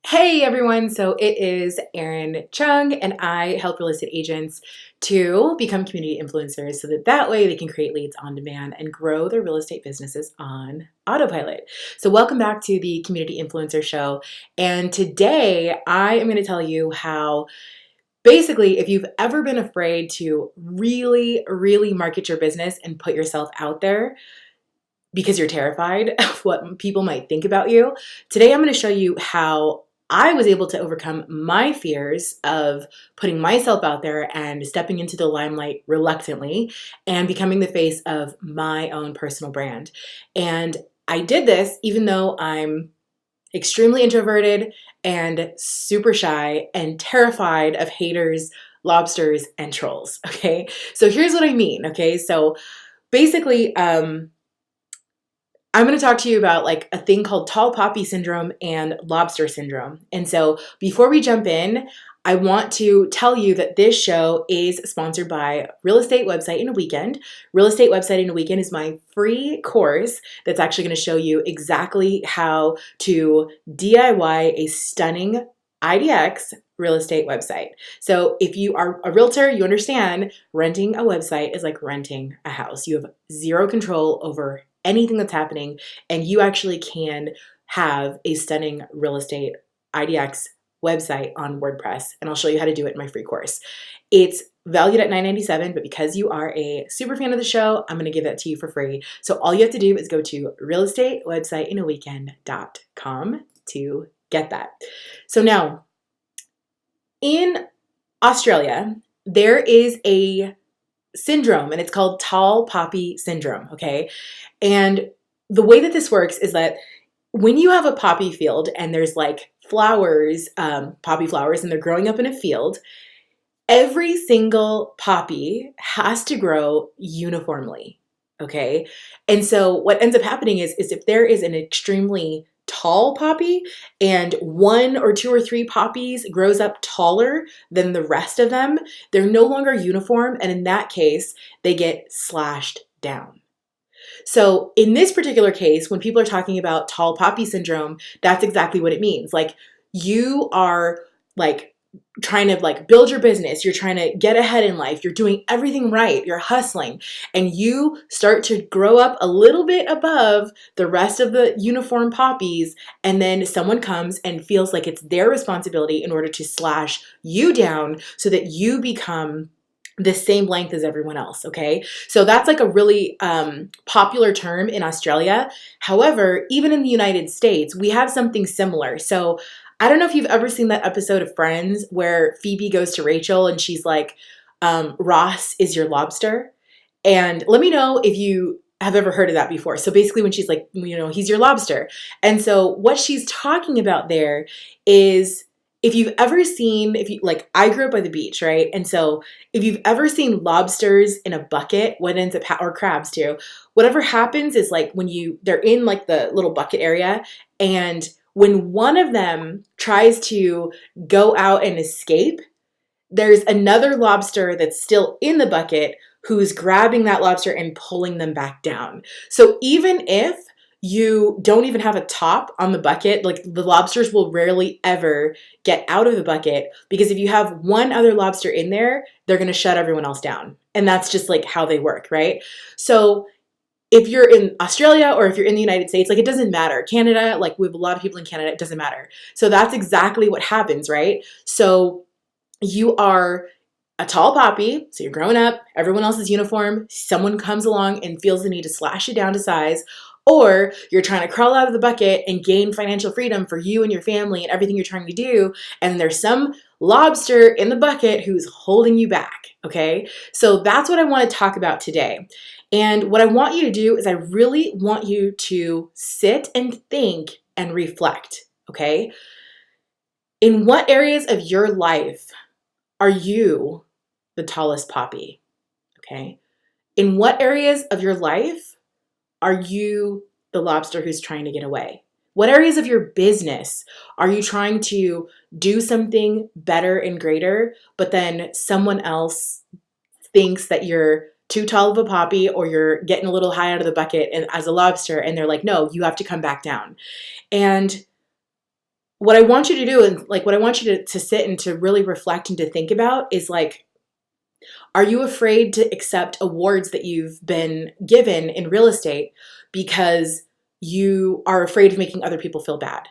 Hey everyone, so it is Erin Chung, and I help real estate agents to become community influencers so that way they can create leads on demand and grow their real estate businesses on autopilot. So, welcome back to the Community Influencer Show. And today I am going to tell you how basically, if you've ever been afraid to really market your business and put yourself out there, because you're terrified of what people might think about you. Today, I'm going to show you how I was able to overcome my fears of putting myself out there and stepping into the limelight reluctantly and becoming the face of my own personal brand. And I did this even though I'm extremely introverted and super shy and terrified of haters, lobsters, and trolls. Okay. So here's what I mean. Okay. So basically, I'm going to talk to you about like a thing called tall poppy syndrome and lobster syndrome. And so before we jump in, I want to tell you that this show is sponsored by Real Estate Website in a Weekend. Real Estate Website in a Weekend is my free course that's actually going to show you exactly how to DIY a stunning IDX real estate website. So if you are a realtor, you understand renting a website is like renting a house. You have zero control over anything that's happening, and you actually can have a stunning real estate IDX website on WordPress, and I'll show you how to do it in my free course. It's valued at $9.97, but because you are a super fan of the show, I'm going to give that to you for free. So all you have to do is go to realestatewebsiteinaweekend.com to get that. So now, in Australia, there is a syndrome, and it's called tall poppy syndrome, okay? And the way that this works is that when you have a poppy field and there's like flowers, poppy flowers, and they're growing up in a field, every single poppy has to grow uniformly, okay? And so what ends up happening is if there is an extremely tall poppy and one or two or three poppies grows up taller than the rest of them, they're no longer uniform, and in that case, they get slashed down. So in this particular case, when people are talking about tall poppy syndrome, that's exactly what it means. Like, you are like trying to like build your business, you're trying to get ahead in life, you're doing everything right, you're hustling, and you start to grow up a little bit above the rest of the uniform poppies, and then someone comes and feels like it's their responsibility in order to slash you down so that you become the same length as everyone else, okay? So that's like a really popular term in Australia. However, even in the United States, we have something similar. So I don't know if you've ever seen that episode of Friends where Phoebe goes to Rachel and she's like, Ross is your lobster. And let me know if you have ever heard of that before. So basically when she's like, he's your lobster. And so what she's talking about there is, if you've ever seen, I grew up by the beach, right? And so if you've ever seen lobsters in a bucket, what ends up, or crabs too, whatever happens is like they're in like the little bucket area, and when one of them tries to go out and escape, there's another lobster that's still in the bucket who's grabbing that lobster and pulling them back down. So even if you don't even have a top on the bucket, like the lobsters will rarely ever get out of the bucket, because if you have one other lobster in there, they're going to shut everyone else down. And that's just like how they work, right? So if you're in Australia or if you're in the United States, like it doesn't matter. Canada, like we have a lot of people in Canada, it doesn't matter. So that's exactly what happens, right? So you are a tall poppy, so you're growing up, everyone else is uniform, someone comes along and feels the need to slash you down to size, or you're trying to crawl out of the bucket and gain financial freedom for you and your family and everything you're trying to do, and there's some lobster in the bucket who's holding you back, okay? So that's what I want to talk about today. And what I want you to do is I really want you to sit and think and reflect, okay? In what areas of your life are you the tallest poppy? Okay. In what areas of your life are you the lobster who's trying to get away? What areas of your business are you trying to do something better and greater, but then someone else thinks that you're too tall of a poppy, or you're getting a little high out of the bucket and as a lobster, and they're like, no, you have to come back down. And what I want you to do, and like what I want you to sit and to really reflect and to think about is like, are you afraid to accept awards that you've been given in real estate because you are afraid of making other people feel bad?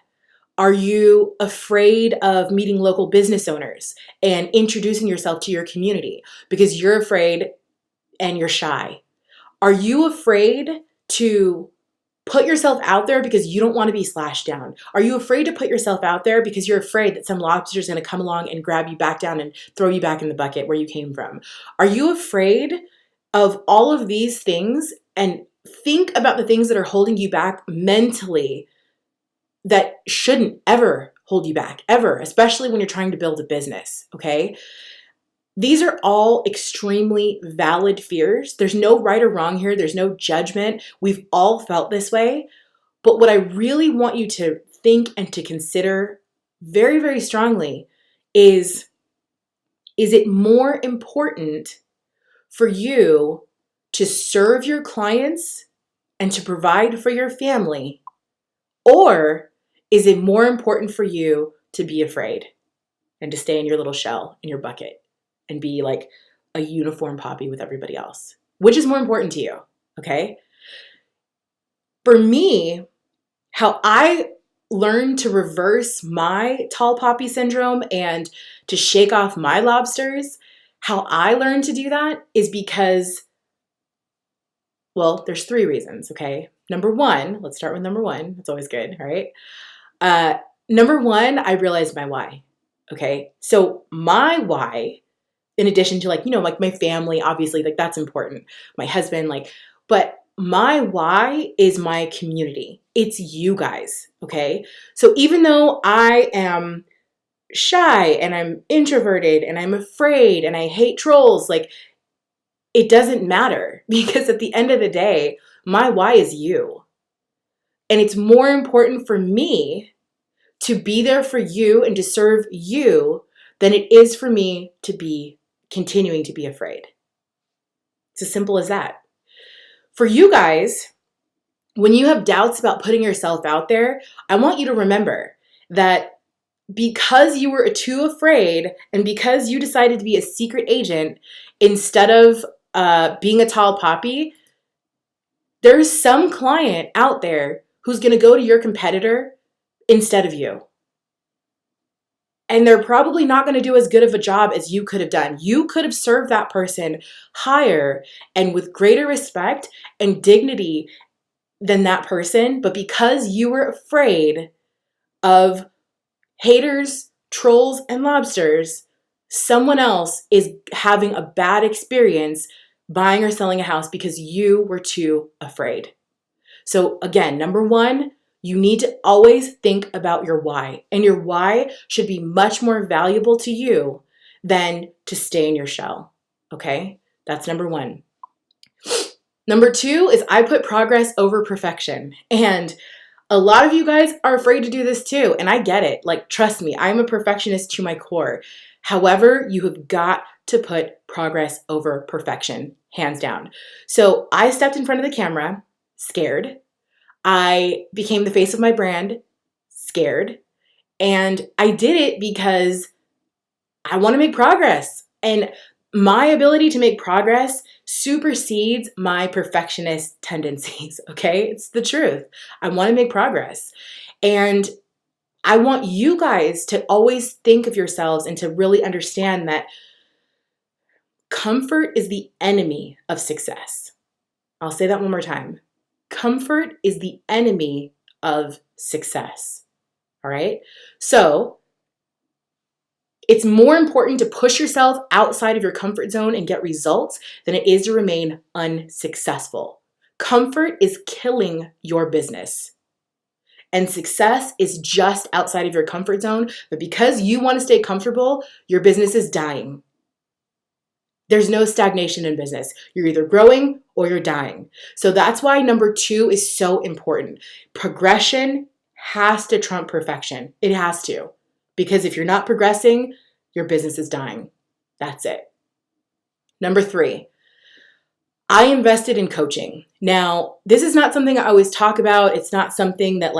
Are you afraid of meeting local business owners and introducing yourself to your community because you're afraid and you're shy? Are you afraid to put yourself out there because you don't want to be slashed down? Are you afraid to put yourself out there because you're afraid that some lobster is going to come along and grab you back down and throw you back in the bucket where you came from? Are you afraid of all of these things? And think about the things that are holding you back mentally that shouldn't ever hold you back, ever, especially when you're trying to build a business, okay? These are all extremely valid fears. There's no right or wrong here. There's no judgment. We've all felt this way. But what I really want you to think and to consider very, very strongly is it more important for you to serve your clients and to provide for your family, or is it more important for you to be afraid and to stay in your little shell, in your bucket, and be like a uniform poppy with everybody else? Which is more important to you, okay? For me, how I learned to reverse my tall poppy syndrome and to shake off my lobsters, how I learned to do that is because, well, there's 3 reasons, okay? Number 1, let's start with number 1. It's always good, right? Number 1, I realized my why, okay? So my why, in addition to like, like my family, obviously, like that's important. My husband, like, but my why is my community. It's you guys, okay? So even though I am shy and I'm introverted and I'm afraid and I hate trolls, like it doesn't matter because at the end of the day, my why is you. And it's more important for me to be there for you and to serve you than it is for me to be continuing to be afraid. It's as simple as that. For you guys, when you have doubts about putting yourself out there, I want you to remember that because you were too afraid and because you decided to be a secret agent instead of being a tall poppy, there's some client out there who's going to go to your competitor instead of you. And they're probably not going to do as good of a job as you could have done. You could have served that person higher and with greater respect and dignity than that person. But because you were afraid of haters, trolls, and lobsters, someone else is having a bad experience buying or selling a house because you were too afraid. So again, number 1, you need to always think about your why. And your why should be much more valuable to you than to stay in your shell. Okay? That's number 1. Number 2 is I put progress over perfection. And a lot of you guys are afraid to do this too. And I get it. Like, trust me, I'm a perfectionist to my core. However, you have got to put progress over perfection, hands down. So I stepped in front of the camera, scared. I became the face of my brand, scared. And I did it because I want to make progress. And my ability to make progress supersedes my perfectionist tendencies, okay? It's the truth. I want to make progress. And I want you guys to always think of yourselves and to really understand that comfort is the enemy of success. I'll say that one more time. Comfort is the enemy of success. All right? So it's more important to push yourself outside of your comfort zone and get results than it is to remain unsuccessful. Comfort is killing your business. And success is just outside of your comfort zone, but because you want to stay comfortable, your business is dying. There's no stagnation in business. You're either growing or you're dying. So that's why number 2 is so important. Progression has to trump perfection. It has to. Because if you're not progressing, your business is dying. That's it. Number 3, I invested in coaching. Now, this is not something I always talk about. It's not something that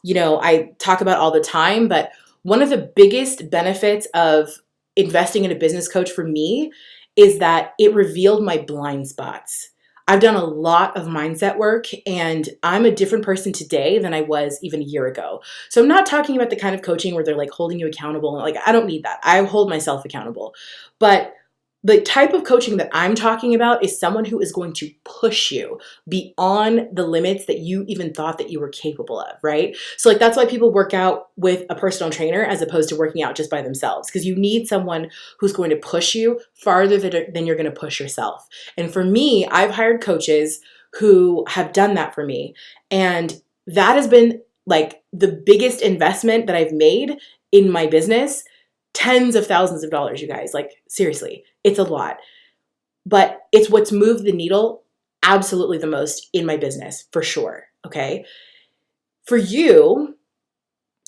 I talk about all the time, but one of the biggest benefits of investing in a business coach for me is that it revealed my blind spots. I've done a lot of mindset work and I'm a different person today than I was even a year ago. So I'm not talking about the kind of coaching where they're like holding you accountable. Like, I don't need that. I hold myself accountable. But the type of coaching that I'm talking about is someone who is going to push you beyond the limits that you even thought that you were capable of, right? So like that's why people work out with a personal trainer as opposed to working out just by themselves, because you need someone who's going to push you farther than you're going to push yourself. And for me, I've hired coaches who have done that for me. And that has been like the biggest investment that I've made in my business. Tens of thousands of dollars, you guys. Like, seriously, it's a lot. But it's what's moved the needle absolutely the most in my business, for sure. Okay. For you,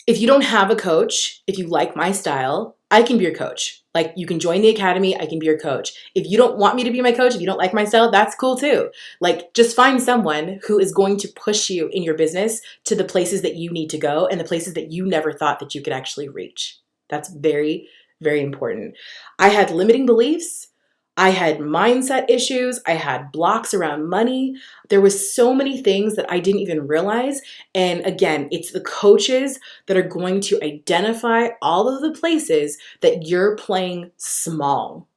if you don't have a coach, if you like my style, I can be your coach. Like, you can join the academy, I can be your coach. If you don't want me to be my coach, if you don't like my style, that's cool too. Like, just find someone who is going to push you in your business to the places that you need to go and the places that you never thought that you could actually reach. That's very, very important. I had limiting beliefs. I had mindset issues. I had blocks around money. There was so many things that I didn't even realize. And again, it's the coaches that are going to identify all of the places that you're playing small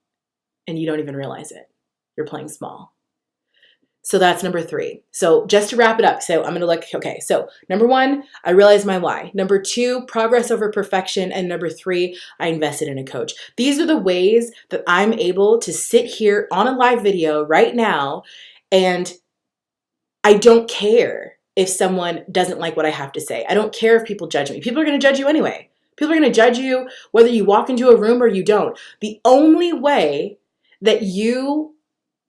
and you don't even realize it. You're playing small. So that's number 3. So just to wrap it up, so I'm going to look, okay, so number 1, I realized my why. Number 2, progress over perfection. And number 3, I invested in a coach. These are the ways that I'm able to sit here on a live video right now, and I don't care if someone doesn't like what I have to say. I don't care if people judge me. People are going to judge you anyway. People are going to judge you whether you walk into a room or you don't. The only way that you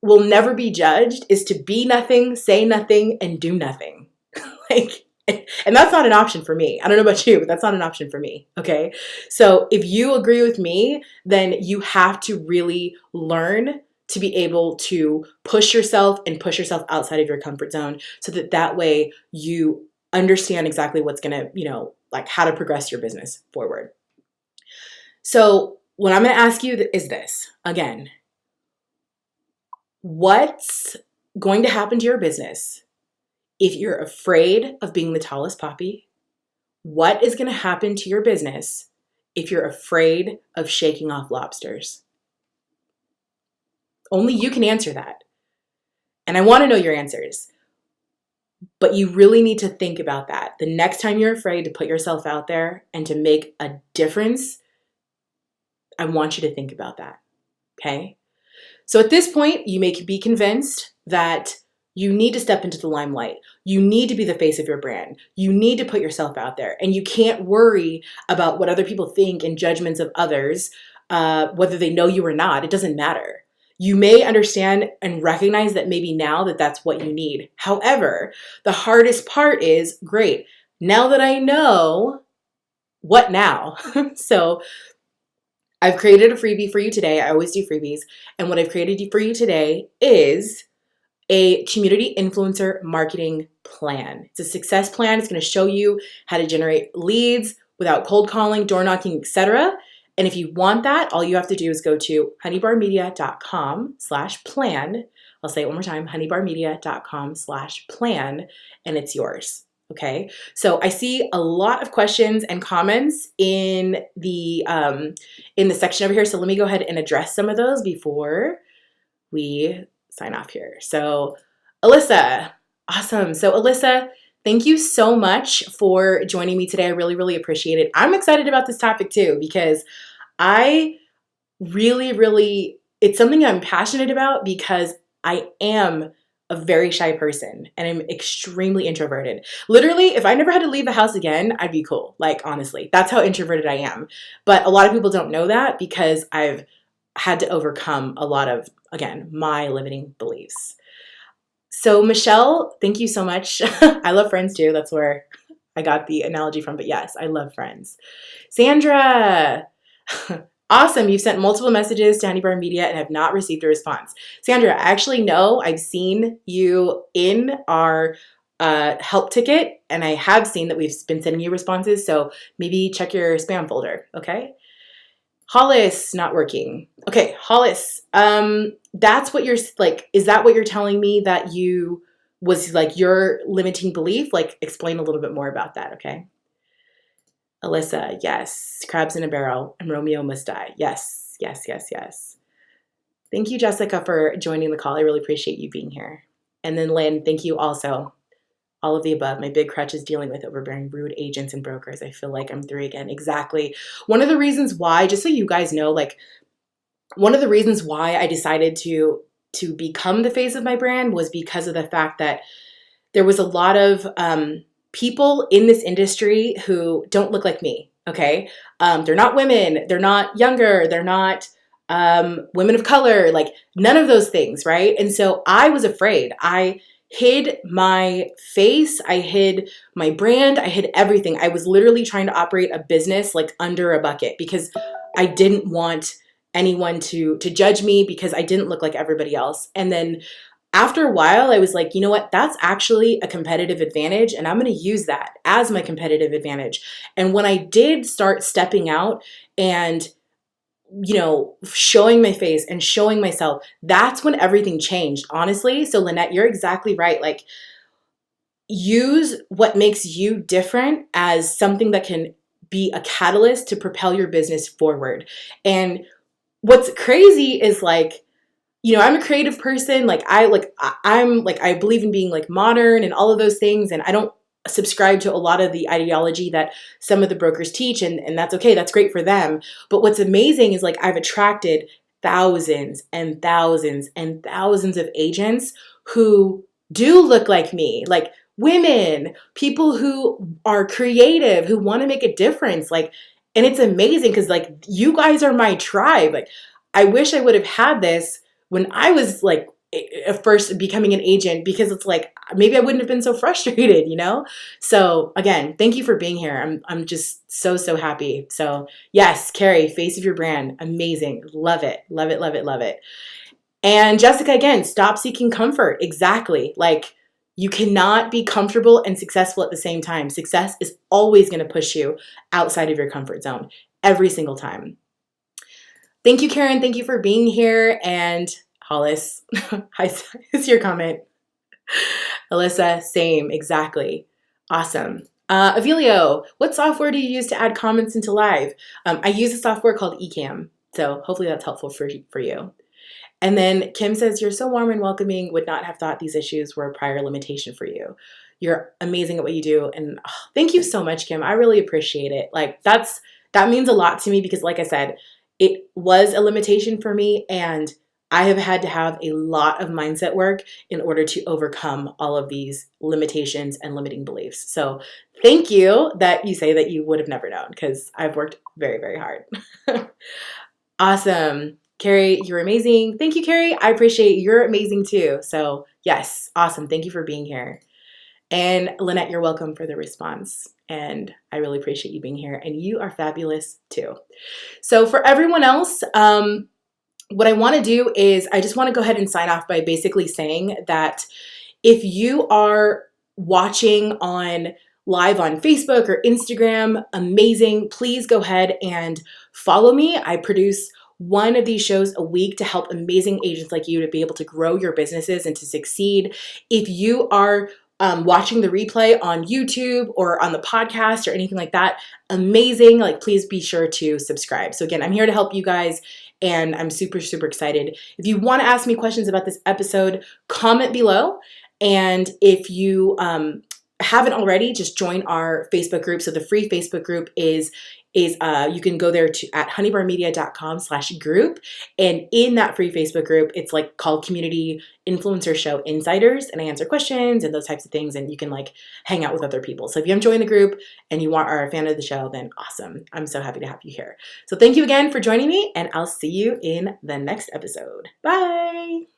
will never be judged is to be nothing, say nothing, and do nothing. And that's not an option for me. I don't know about you, but that's not an option for me. Okay. So if you agree with me, then you have to really learn to be able to push yourself and push yourself outside of your comfort zone so that way you understand exactly what's going to, like how to progress your business forward. So what I'm going to ask you is this again. What's going to happen to your business if you're afraid of being the tallest poppy? What is going to happen to your business if you're afraid of shaking off lobsters? Only you can answer that. And I want to know your answers. But you really need to think about that. The next time you're afraid to put yourself out there and to make a difference, I want you to think about that. Okay? So at this point, you may be convinced that you need to step into the limelight. You need to be the face of your brand. You need to put yourself out there. And you can't worry about what other people think and judgments of others, whether they know you or not. It doesn't matter. You may understand and recognize that maybe now that that's what you need. However, the hardest part is, great, now that I know, what now? So I've created a freebie for you today. I always do freebies. And what I've created for you today is a community influencer marketing plan. It's a success plan. It's going to show you how to generate leads without cold calling, door knocking, etc. And if you want that, all you have to do is go to honeybarmedia.com/plan. I'll say it one more time, honeybarmedia.com/plan, and it's yours. Okay. So I see a lot of questions and comments in the section over here. So let me go ahead and address some of those before we sign off here. So Alyssa, awesome. So Alyssa, thank you so much for joining me today. I really, really appreciate it. I'm excited about this topic too, because I really, it's something I'm passionate about because I am a very shy person and I'm extremely introverted. Literally, if I never had to leave the house again, I'd be cool. Like, honestly, that's how introverted I am. But a lot of people don't know that because I've had to overcome a lot of, again, my limiting beliefs. So Michelle, thank you so much. I love Friends too. That's where I got the analogy from. But yes, I love Friends. Sandra, awesome. You've sent multiple messages to Honeybar Media and have not received a response. Sandra, I actually know I've seen you in our help ticket, and I have seen that we've been sending you responses, so maybe check your spam folder, okay? Hollis, not working. Okay, Hollis, that's what you're like, is that what you're telling me that you was like your limiting belief? Like, explain a little bit more about that, okay? Alyssa, yes. Crabs in a barrel, and Romeo must die. Yes, yes, yes, yes. Thank you, Jessica, for joining the call. I really appreciate you being here. And then Lynn, thank you also. All of the above. My big crutch is dealing with overbearing, rude agents and brokers. I feel like I'm 3 again. Exactly. One of the reasons why, just so you guys know, like one of the reasons why I decided to become the face of my brand was because of the fact that there was a lot of people in this industry who don't look like me. Okay, they're not women. They're not younger. They're not women of color. Like none of those things, right? And so I was afraid. I hid my face. I hid my brand. I hid everything. I was literally trying to operate a business like under a bucket because I didn't want anyone to judge me because I didn't look like everybody else. And then after a while, I was like, you know what? That's actually a competitive advantage, and I'm going to use that as my competitive advantage. And when I did start stepping out and showing my face and showing myself, that's when everything changed, honestly. So Lynette, you're exactly right. Like use what makes you different as something that can be a catalyst to propel your business forward. And what's crazy is like, I'm a creative person. I believe in being like modern and all of those things. And I don't subscribe to a lot of the ideology that some of the brokers teach. And that's okay. That's great for them. But what's amazing is like I've attracted thousands and thousands and thousands of agents who do look like me, like women, people who are creative, who want to make a difference. Like, and it's amazing because like you guys are my tribe. Like, I wish I would have had this when I was like first becoming an agent, because it's like maybe I wouldn't have been so frustrated, So again, thank you for being here. I'm just so happy. So yes, Carrie, face of your brand, amazing, love it, love it, love it, love it. And Jessica, again, stop seeking comfort. Exactly, like you cannot be comfortable and successful at the same time. Success is always going to push you outside of your comfort zone every single time. Thank you, Karen. Thank you for being here. And Hollis, hi, is your comment. Alyssa, same, exactly. Awesome. Avilio, what software do you use to add comments into live? I use a software called Ecamm. So hopefully that's helpful for you. And then Kim says, you're so warm and welcoming, would not have thought these issues were a prior limitation for you. You're amazing at what you do. And thank you so much, Kim. I really appreciate it. Like that means a lot to me because like I said, it was a limitation for me, and I have had to have a lot of mindset work in order to overcome all of these limitations and limiting beliefs. So thank you that you say that you would have never known, because I've worked very, very hard. Awesome. Carrie, you're amazing. Thank you, Carrie. I appreciate you're amazing too. So yes, awesome. Thank you for being here. And Lynette, you're welcome for the response. And I really appreciate you being here. And you are fabulous too. So for everyone else, what I want to do is I just want to go ahead and sign off by basically saying that if you are watching live on Facebook or Instagram, amazing. Please go ahead and follow me. I produce one of these shows a week to help amazing agents like you to be able to grow your businesses and to succeed. If you are watching the replay on YouTube or on the podcast or anything like that, amazing. Like, please be sure to subscribe. So again, I'm here to help you guys, and I'm super, super excited. If you want to ask me questions about this episode, comment below. And if you haven't already, just join our Facebook group. So the free Facebook group is you can go there at honeybarmedia.com/group. And in that free Facebook group, it's like called Community Influencer Show Insiders. And I answer questions and those types of things. And you can like hang out with other people. So if you haven't joined the group and you are a fan of the show, then awesome. I'm so happy to have you here. So thank you again for joining me, and I'll see you in the next episode. Bye.